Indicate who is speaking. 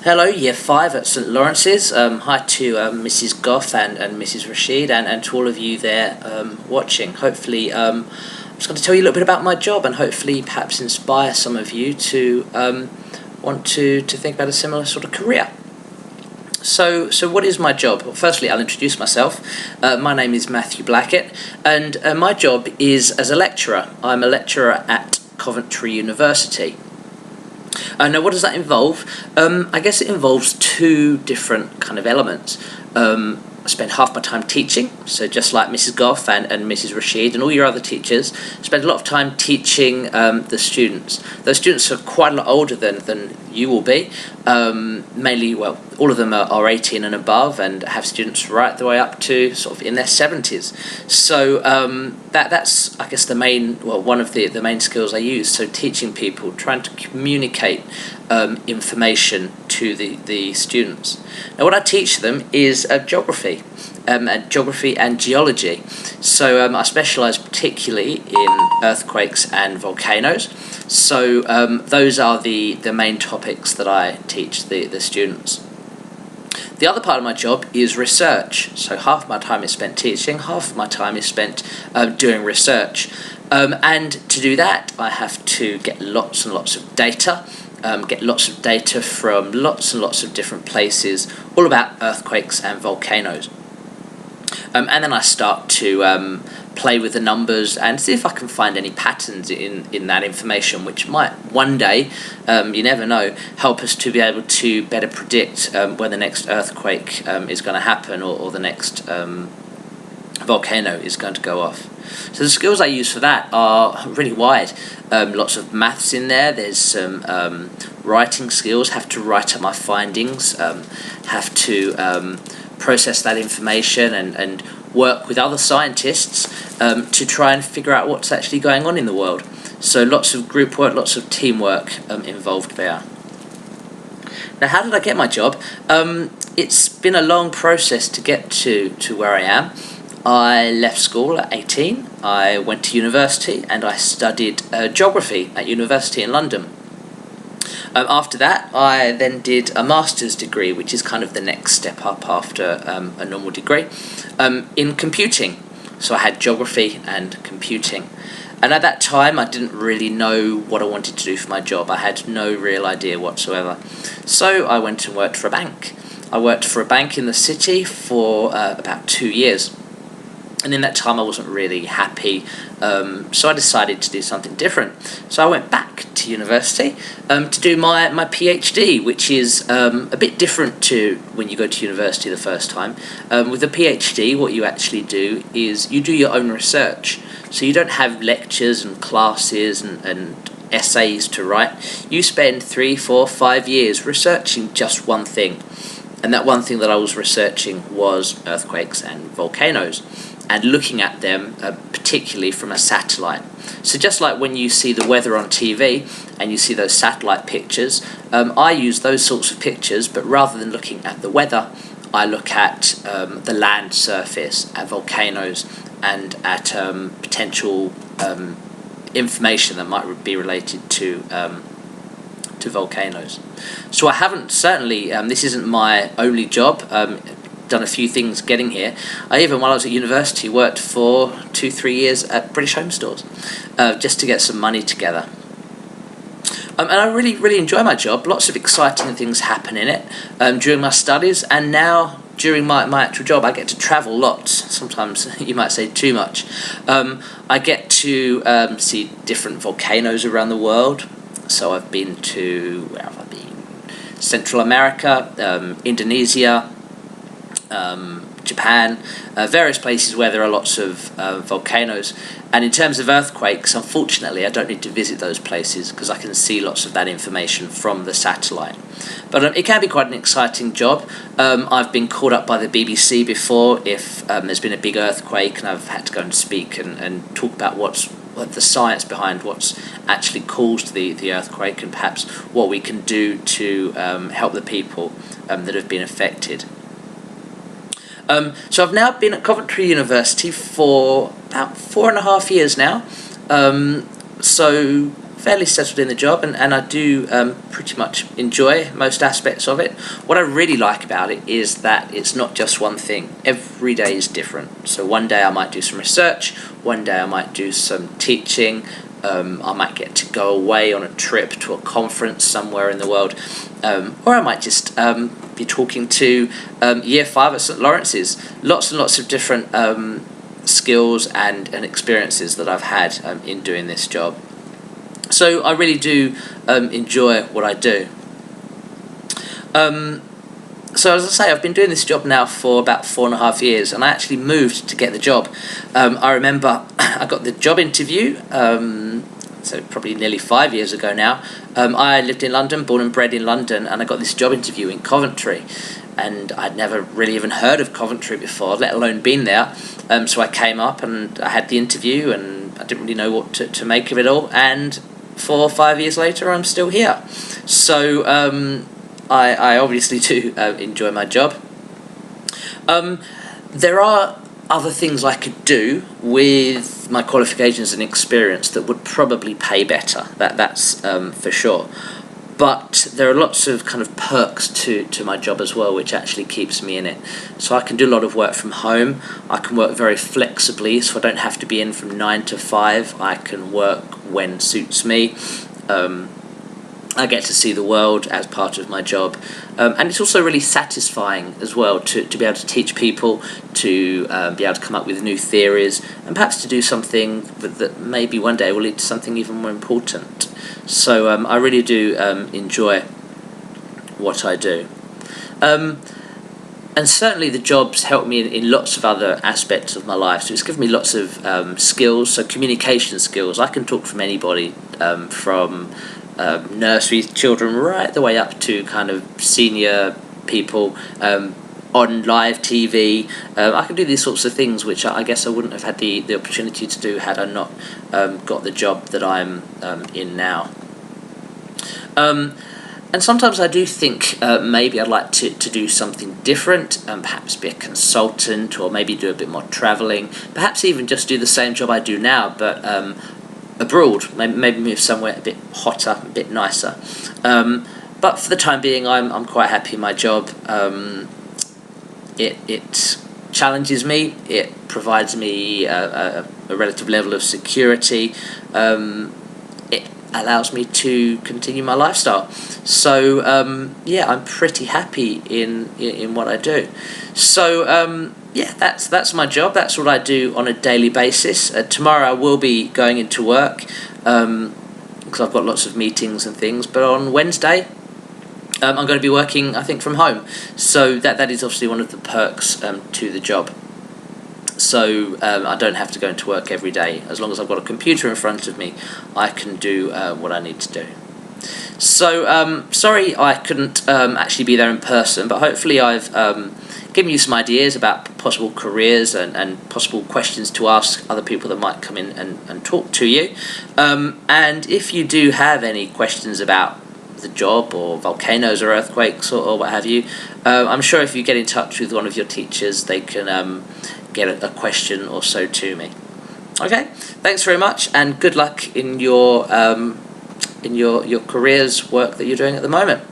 Speaker 1: Hello, Year 5 at St Lawrence's. Hi to Mrs Goff and Mrs Rashid and to all of you there watching. Hopefully, I'm just going to tell you a little bit about my job and hopefully perhaps inspire some of you to want to think about a similar sort of career. So what is my job? Well, firstly, I'll introduce myself. My name is Matthew Blackett, and my job is as a lecturer. I'm a lecturer at Coventry University. Now, what does that involve? I guess it involves two different kind of elements. I spend half my time teaching, so just like Mrs Goff and Mrs Rashid and all your other teachers, spend a lot of time teaching the students. Those students are quite a lot older than you will be. Mainly, well, all of them are 18 and above and have students right the way up to sort of in their 70s. So that's, I guess, one of the main skills I use. So teaching people, trying to communicate information to the students. Now, what I teach them is geography. Geography and geology. So I specialise particularly in earthquakes and volcanoes. So those are the main topics that I teach the students. The other part of my job is research. So half of my time is spent teaching, half of my time is spent doing research. And to do that, I have to get lots and lots of data. Get lots of data from lots and lots of different places, all about earthquakes and volcanoes. And then I start to play with the numbers and see if I can find any patterns in that information, which might one day, you never know, help us to be able to better predict when the next earthquake is going to happen or the next volcano is going to go off. So the skills I use for that are really wide. Lots of maths in there. There's some writing skills. Have to write up my findings. Have to process that information and work with other scientists to try and figure out what's actually going on in the world. So lots of group work, lots of teamwork involved there. Now, how did I get my job? It's been a long process to get to where I am. I left school at 18, I went to university and I studied geography at university in London. After that, I then did a master's degree, which is kind of the next step up after a normal degree, in computing. So I had geography and computing. And at that time, I didn't really know what I wanted to do for my job. I had no real idea whatsoever. So I went and worked for a bank. I worked for a bank in the city for about 2 years. And in that time I wasn't really happy, so I decided to do something different. So I went back to university to do my PhD, which is a bit different to when you go to university the first time. With a PhD, what you actually do is you do your own research. So you don't have lectures and classes and essays to write. You spend 3, 4, 5 years researching just one thing. And that one thing that I was researching was earthquakes and volcanoes, and looking at them particularly from a satellite. So just like when you see the weather on TV and you see those satellite pictures, I use those sorts of pictures, but rather than looking at the weather, I look at the land surface, at volcanoes, and at potential information that might be related to volcanoes. So I haven't, certainly, this isn't my only job, done a few things getting here. I even, while I was at university, worked for 2-3 years at British Home Stores, just to get some money together. And I really enjoy my job. Lots of exciting things happen in it during my studies, and now during my actual job I get to travel lots, sometimes you might say too much. I get to see different volcanoes around the world. So I've been to, where have I been? Central America, Indonesia, Japan, various places where there are lots of volcanoes. And in terms of earthquakes, unfortunately, I don't need to visit those places because I can see lots of that information from the satellite. But it can be quite an exciting job. I've been called up by the BBC before if there's been a big earthquake and I've had to go and speak and talk about what the science behind what's actually caused the earthquake and perhaps what we can do to help the people that have been affected. So I've now been at Coventry University for about 4.5 years now. So fairly settled in the job, and I do pretty much enjoy most aspects of it. What I really like about it is that it's not just one thing. Every day is different. So one day I might do some research, one day I might do some teaching, I might get to go away on a trip to a conference somewhere in the world, or I might just be talking to Year 5 at St Lawrence's. Lots and lots of different skills and experiences that I've had in doing this job. So I really do enjoy what I do. So as I say, I've been doing this job now for about 4.5 years, and I actually moved to get the job. I remember I got the job interview, so probably nearly 5 years ago now. I lived in London, born and bred in London, and I got this job interview in Coventry. And I'd never really even heard of Coventry before, let alone been there. So I came up and I had the interview, and I didn't really know what to make of it all. And 4 or 5 years later, I'm still here. So I obviously do enjoy my job. There are other things I could do with my qualifications and experience that would probably pay better. That's for sure. But there are lots of kind of perks to my job as well, which actually keeps me in it. So I can do a lot of work from home. I can work very flexibly, so I don't have to be in from 9 to 5. I can work when suits me. I get to see the world as part of my job. And it's also really satisfying as well to be able to teach people, to be able to come up with new theories, and perhaps to do something that maybe one day will lead to something even more important. So I really do enjoy what I do. And certainly the job's helped me in lots of other aspects of my life. So it's given me lots of skills, so communication skills. I can talk from anybody, from nursery children right the way up to kind of senior people on live TV. I can do these sorts of things which I guess I wouldn't have had the opportunity to do had I not got the job that I'm in now. And sometimes I do think maybe I'd like to do something different, perhaps be a consultant, or maybe do a bit more travelling, perhaps even just do the same job I do now, but abroad, maybe move somewhere a bit hotter, a bit nicer. But for the time being, I'm quite happy in my job. It challenges me, it provides me a relative level of security, it allows me to continue my lifestyle. So yeah, I'm pretty happy in what I do. So yeah, that's my job. That's what I do on a daily basis. Tomorrow I will be going into work because I've got lots of meetings and things. But on Wednesday, I'm going to be working, I think, from home. So that is obviously one of the perks to the job. So I don't have to go into work every day. As long as I've got a computer in front of me, I can do what I need to do. So sorry I couldn't actually be there in person, but hopefully I've given you some ideas about possible careers and possible questions to ask other people that might come in and talk to you. And if you do have any questions about the job or volcanoes or earthquakes or what have you, I'm sure if you get in touch with one of your teachers, they can get a question or so to me. Okay, thanks very much, and good luck in your careers work that you're doing at the moment.